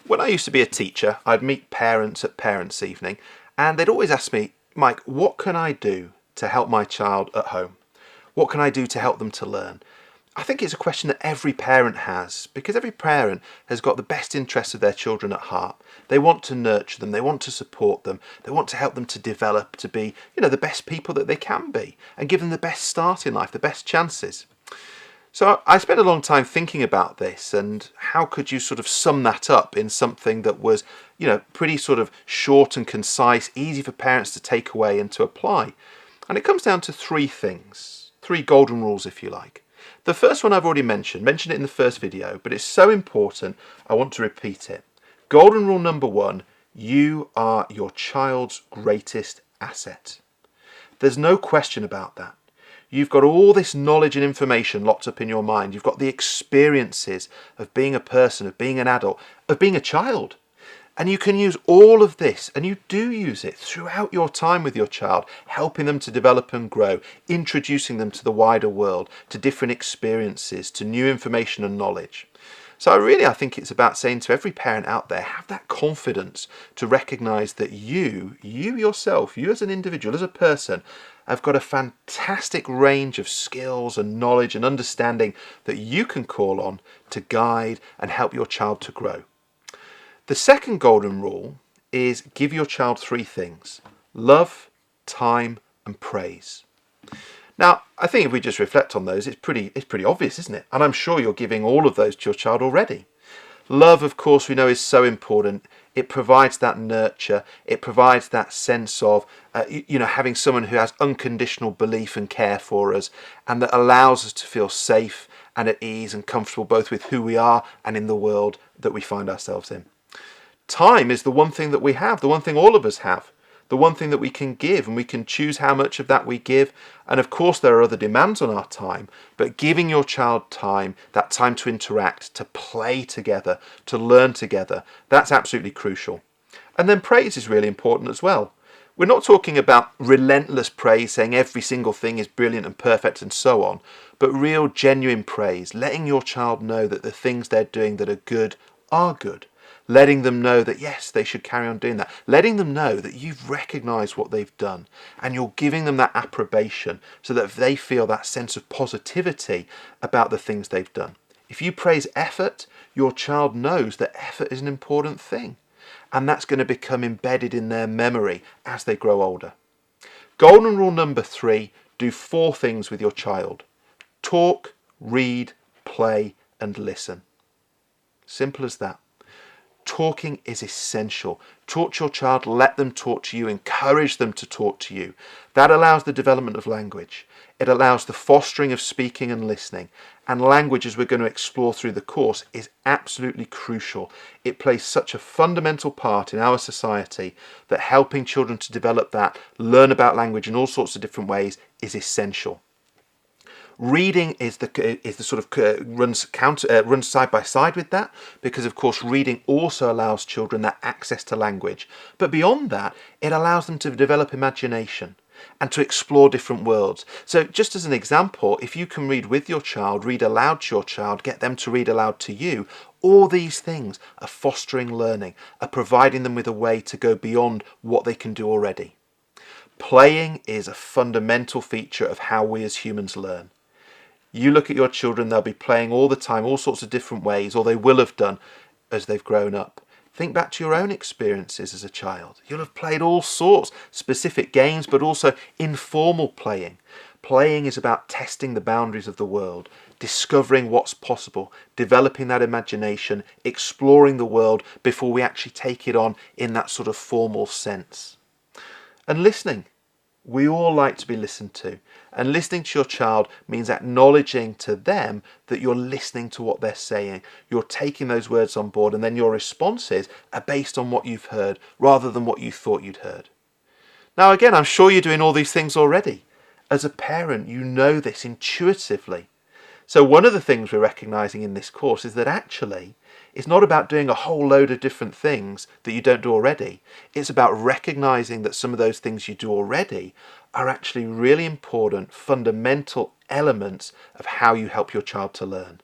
When I used to be a teacher, I'd meet parents at parents' evening, and they'd always ask me, Mike, what can I do to help my child at home? What can I do to help them to learn? I think it's a question that every parent has, because every parent has got the best interests of their children at heart. They want to nurture them, they want to support them, they want to help them to develop to be, the best people that they can be, and give them the best start in life, the best chances. So I spent a long time thinking about this, and how could you sort of sum that up in something that was, pretty sort of short and concise, easy for parents to take away and to apply. And it comes down to three things, three golden rules if you like. The first one I've already mentioned it in the first video, but it's so important I want to repeat it. Golden rule number one, you are your child's greatest asset. There's no question about that. You've got all this knowledge and information locked up in your mind. You've got the experiences of being a person, of being an adult, of being a child. And you can use all of this, and you do use it throughout your time with your child, helping them to develop and grow, introducing them to the wider world, to different experiences, to new information and knowledge. So I think it's about saying to every parent out there, have that confidence to recognise that you yourself, you as an individual, as a person, have got a fantastic range of skills and knowledge and understanding that you can call on to guide and help your child to grow. The second golden rule is give your child three things: love, time, and praise. Now, I think if we just reflect on those, it's pretty obvious, isn't it? And I'm sure you're giving all of those to your child already. Love, of course, we know is so important. It provides that nurture. It provides that sense of, having someone who has unconditional belief and care for us, and that allows us to feel safe and at ease and comfortable both with who we are and in the world that we find ourselves in. Time is the one thing that we have, the one thing all of us have, the one thing that we can give, and we can choose how much of that we give. And of course there are other demands on our time, but giving your child time, that time to interact, to play together, to learn together, that's absolutely crucial. And then praise is really important as well. We're not talking about relentless praise, saying every single thing is brilliant and perfect and so on, but real genuine praise, letting your child know that the things they're doing that are good are good. Letting them know that yes, they should carry on doing that. Letting them know that you've recognised what they've done and you're giving them that approbation so that they feel that sense of positivity about the things they've done. If you praise effort, your child knows that effort is an important thing, and that's going to become embedded in their memory as they grow older. Golden rule number 3, do 4 things with your child: talk, read, play, and listen. Simple as that. Talking is essential. Talk to your child, let them talk to you, encourage them to talk to you. That allows the development of language. It allows the fostering of speaking and listening. And language, as we're going to explore through the course, is absolutely crucial. It plays such a fundamental part in our society that helping children to develop that, learn about language in all sorts of different ways, is essential. Reading is the sort of runs side by side with that, because of course reading also allows children that access to language. But beyond that, it allows them to develop imagination and to explore different worlds. So just as an example, if you can read with your child, read aloud to your child, get them to read aloud to you, all these things are fostering learning, are providing them with a way to go beyond what they can do already. Playing is a fundamental feature of how we as humans learn. You look at your children, they'll be playing all the time, all sorts of different ways, or they will have done as they've grown up. Think back to your own experiences as a child. You'll have played all sorts, specific games, but also informal playing. Playing is about testing the boundaries of the world, discovering what's possible, developing that imagination, exploring the world before we actually take it on in that sort of formal sense. And listening. We all like to be listened to, and listening to your child means acknowledging to them that you're listening to what they're saying. You're taking those words on board, and then your responses are based on what you've heard rather than what you thought you'd heard. Now again, I'm sure you're doing all these things already. As a parent, you know this intuitively. So one of the things we're recognizing in this course is that actually it's not about doing a whole load of different things that you don't do already. It's about recognizing that some of those things you do already are actually really important, fundamental elements of how you help your child to learn.